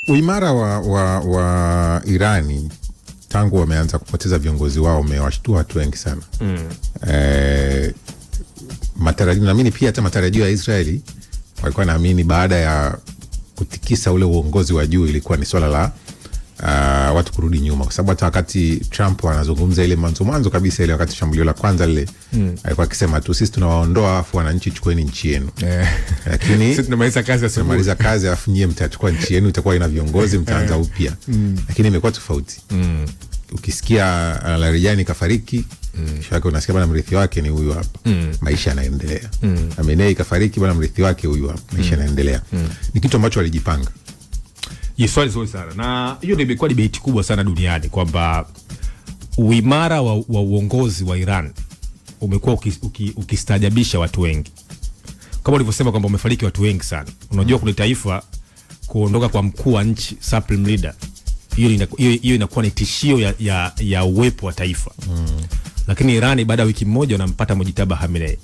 Uimara wa Irani tangu wameanza kupoteza viongozi wao umewashtua watu wengi sana. Matarajio, naamini pia hata matarajio ya Israeli walikuwa naamini baada ya kutikisa ule uongozi wa juu ilikuwa ni swala la watu kurudi nyuma, kwa sababu hata wakati Trump anazungumza ile mwanzo kabisa, ile wakati shambulio la kwanza lile, alikuwa akisema tu sisi tunawaondoa afu wananchi chukueni nchi yenu. Lakini sisi tunamaliza kazi afu nyie mtachukua nchi yenu, itakuwa ina viongozi, mtaanza upya. Lakini imekuwa tofauti. Ukisikia Larijani kafariki, shaka unasikia bwana mrithi wake ni huyu hapa. Maisha yanaendelea. Khamenei kafariki, bwana mrithi wake huyu hapa. Maisha yanaendelea. Ni kitu ambacho walijipanga. Swali zuri sana. Na hiyo ndio imekuwa debate kubwa sana duniani kwamba uimara wa uongozi wa Iran umekuwa ukistaajabisha watu wengi. Kama ulivyosema kwamba umefariki watu wengi sana. Unajua kuna taifa kuondoka kwa mkuu wa nchi, supreme leader, hiyo inakuwa ni tishio ya uwepo wa taifa. Lakini Iran baada ya wiki moja wanampata Mojtaba Khamenei.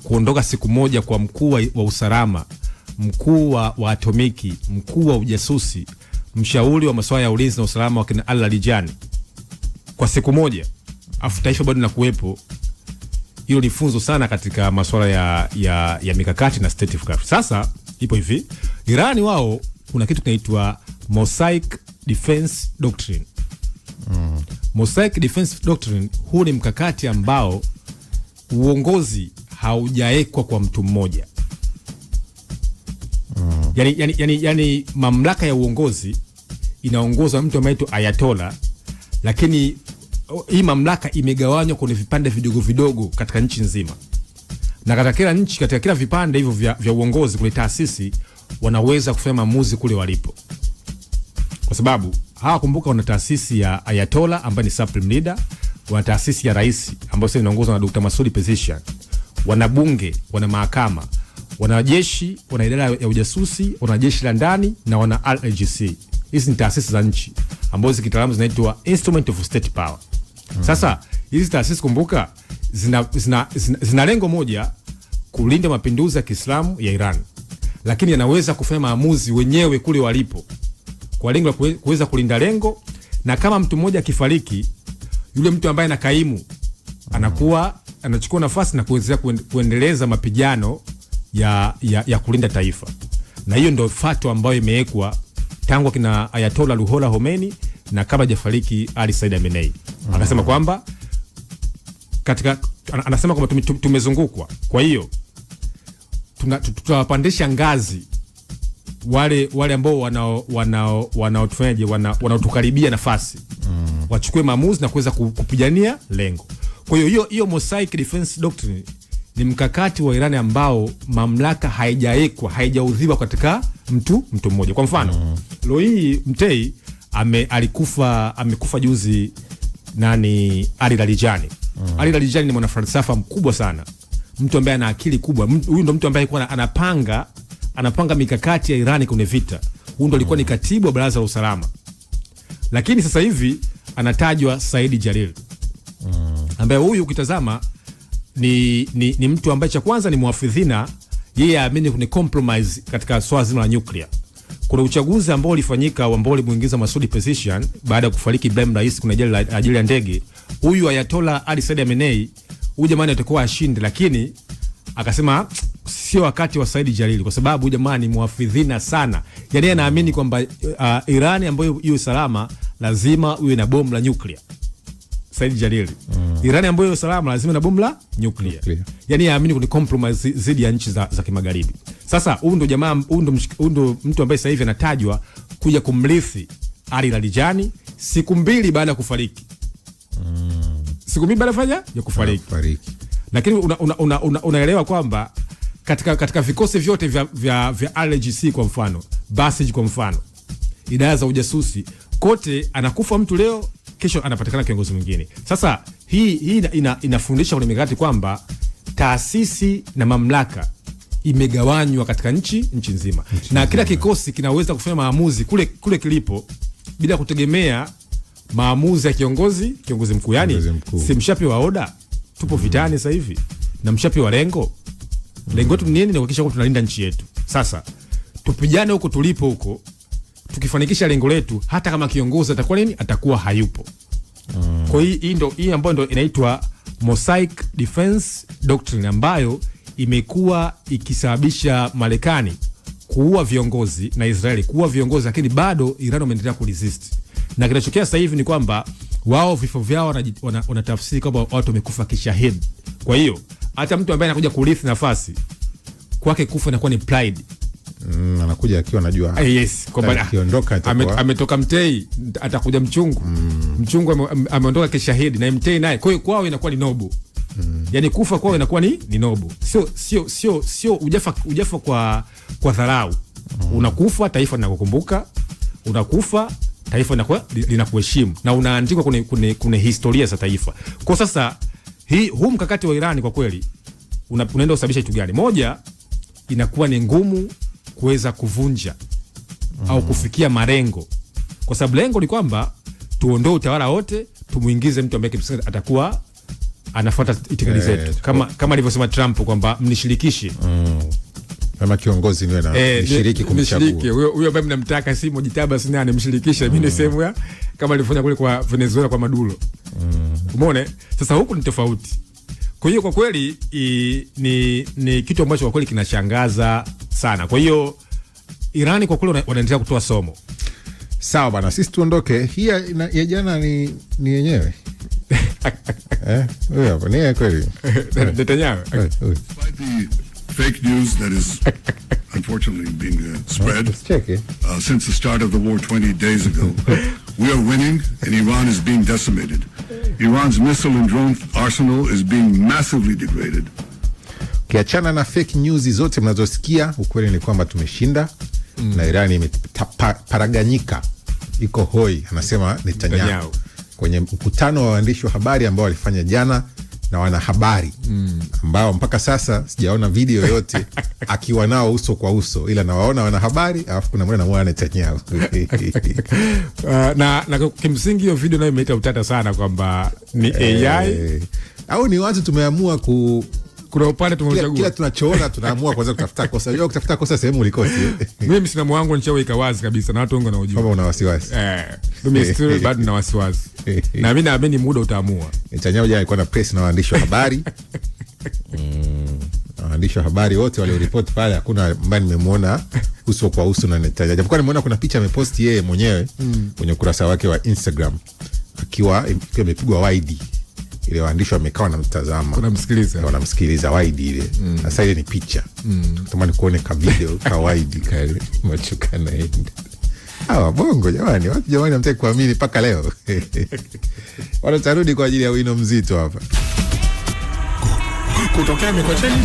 Kuondoka siku moja kwa mkuu wa usalama, mkuu wa atomiki, mkuu wa ujasusi, mshauri wa masuala ya ulinzi na usalama wa kina Al-Larijani kwa siku moja, afu taifa bado linakuwepo. Hilo ni funzo sana katika masuala ya mikakati na state of craft. Sasa ipo hivi, Irani wao kuna kitu kinaitwa Mosaic Defense Doctrine. Mosaic Defense Doctrine, huu ni mkakati ambao uongozi haujaekwa kwa mtu mmoja. Yani mamlaka ya uongozi inaongozwa mtu ambaye anaitwa Ayatollah, lakini hii mamlaka imegawanywa kwenye vipande vidogo vidogo katika nchi nzima. Na katika kila nchi, katika kila vipande hivyo vya uongozi, kule taasisi wanaweza kufanya maamuzi kule walipo. Kwa sababu kumbuka, wana taasisi ya Ayatollah ambaye ni supreme leader, wana taasisi ya rais ambayo sasa inaongozwa na Dr. Masoud Pezeshkian, wana bunge, wana mahakama, wana jeshi, wana idara ya ujasusi, wana jeshi la ndani na wana RGC. Hizi ni taasisi za nchi ambazo kitaalamu zinaitwa instrument of state power. Sasa hizi taasisi, kumbuka, zina lengo moja, kulinda mapinduzi ya Kiislamu ya Iran, lakini yanaweza kufanya maamuzi wenyewe kule walipo kwa lengo la kuweza kulinda lengo. Na kama mtu mmoja akifariki, yule mtu ambaye anakaimu anakuwa anachukua nafasi na kuweza kuendeleza mapigano ya kulinda taifa. Na hiyo ndio fatwa ambayo imewekwa tangu kina Ayatollah Ruhollah Khomeini na kabla hajafariki Ali Said Khamenei. Akasema kwamba anasema kwamba tumezungukwa, kwa hiyo tutawapandisha ngazi wale ambao wanaotufanyaje, wanaotukaribia nafasi, wachukue maamuzi na kuweza kupigania lengo. Kwa hiyo Mosaic Defense Doctrine ni mkakati wa Iran ambao mamlaka haijaudhiwa katika mtu mmoja. Kwa mfano, Loi Mtei amekufa juzi Ali Larijani. Ali Larijani ni mwanafalsafa mkubwa sana, mtu ambaye ana akili kubwa. Huyu ndo mtu ambaye alikuwa anapanga mikakati ya Iran kwenye vita. Huyu ndo alikuwa ni katibu wa Baraza la Usalama. Lakini sasa hivi anatajwa Said Jalil, ambaye huyu ukitazama ni mtu ambaye cha kwanza ni muafidhina, yeye aamini kuna compromise katika swala zima la nuclear. Kuna uchaguzi ambao ulifanyika ambao ulimuingiza Masoud Pezeshkian baada ya kufariki Ibrahim Raisi kuna ajali ya ndege. Huyu Ayatollah Ali Said Khamenei, huyu jamani atakuwa ashinde, lakini akasema sio wakati wa Said Jalil, kwa sababu huyu jamani ni muafidhina sana. Yaani anaamini kwamba Iran ambayo hiyo salama lazima iwe na bomu la nuclear. Said Jalil, Iran ambayo hiyo salama lazima na bomu la nuclear. Yaani anaamini kuna compromise zidi ya nchi za kimagharibi. Sasa huyu ndo jamaa, huyu ndo mtu ambaye sasa hivi anatajwa kuja kumrithi Ali Larijani siku mbili baada ya kufariki. Siku mbili baada ya kufariki. Lakini unaelewa kwamba katika vikosi vyote vya RGC kwa mfano, Basij kwa mfano, idara za ujasusi, kote anakufa mtu leo, kesho anapatikana kiongozi mwingine. Sasa hii inafundisha kwenye mikakati kwamba taasisi na mamlaka imegawanywa katika nchi nzima. Na kila kikosi kinaweza kufanya maamuzi kule kilipo bila kutegemea maamuzi ya kiongozi mkuu. Yani si mshapewa oda, tupo vitani sasa hivi, na mshapewa lengo letu nini? Ni kuhakikisha kwamba tunalinda nchi yetu. Sasa tupigane huko tulipo huko, tukifanikisha lengo letu, hata kama kiongozi atakuwa nini, atakuwa hayupo. Kwa hii ambayo ndo inaitwa Mosaic Defense Doctrine, ambayo imekuwa ikisababisha Marekani kuua viongozi na Israeli kuua viongozi, lakini bado Iran wameendelea kuresist. Na kinachotokea sasa hivi ni kwamba wao vifo vyao wanatafsiri kwamba watu wamekufa kishahidi. Kwa hiyo hata mtu ambaye anakuja kurithi nafasi kwake kufa inakuwa ni pride. Anakuja akiwa anajua yes, kwamba akiondoka ametoka Mtei, atakuja Mchungu. Mchungu ameondoka kishahidi na Mtei naye. Kwa hiyo kwao inakuwa ni noble. Yani kufa kwao inakuwa ni noble. Sio ujafa kwa dharau. Unakufa, taifa linakukumbuka. Unakufa, taifa linakuheshimu, na unaandikwa kwenye historia za taifa. Kwa sasa huu mkakati wa Irani kwa kweli unaenda kusababisha kitu gani? Moja, inakuwa ni ngumu kuweza kuvunja au kufikia malengo, kwa sababu lengo ni kwamba tuondoe utawala wote, tumuingize mtu ambaye atakuwa anafuata itikadi zetu, kama alivyosema Trump kwamba mnishirikishe. Kama kiongozi niwe na nishiriki kumchagua huyo ambaye mnamtaka, si Mojitaba si nani, mshirikishe mimi. Ni sehemu ya kama alifanya kule kwa Venezuela kwa Maduro. Umeona? Sasa huku ni tofauti. Kwa hiyo kwa kweli ni kitu ambacho kwa kweli kinashangaza sana. Kwa hiyo Irani kwa kweli wanaendelea kutoa somo. Sawa bana, sisi tuondoke. Hii ya jana ni yenyewe. Huyo hapo ni kweli. Netanyahu. Fake news that is unfortunately being spread since the start of the war 20 days ago. We are winning and Iran is being decimated. Iran's missile and drone arsenal is being massively degraded. Kiachana na fake news zote mnazosikia, ukweli ni kwamba tumeshinda na Iran imeparaganyika, iko hoi, anasema Netanyahu kwenye mkutano wa waandishi wa habari ambao walifanya jana na wanahabari ambao mpaka sasa sijaona video yote akiwa nao uso kwa uso, ila nawaona wanahabari alafu kuna mwana mwana Netanyahu. Na kimsingi hiyo video nayo imeita utata sana kwamba ni AI au ni watu tumeamua kuna upande tumeuchagua. Kila tunachoona tunaamua kwanza kutafuta kosa. Hiyo kutafuta kosa sehemu ulikosi. Mimi msimamo wangu nishaweka wazi kabisa na watu wengi wanaojua. Kama una wasiwasi. Mimi still bado na wasiwasi. Na mimi naamini muda utaamua. Netanyahu jana alikuwa na press na waandishi wa habari. Waandishi wa habari wote walioripoti pale, hakuna ambaye nimemuona uso kwa uso na Netanyahu. Japokuwa nimeona kuna picha ameposti yeye mwenyewe kwenye ukurasa wake wa Instagram akiwa amepigwa wide. Ile waandishi wamekaa wanamsikiliza wide ile. Sasa ile ni picha. Tutamani kuone ka video ka wide kale machuka naenda. Hawa bongo jamani, watu jamani hamtaki kuamini mpaka leo. Wanatarudi kwa ajili ya wino mzito hapa. Kutokea Mikocheni.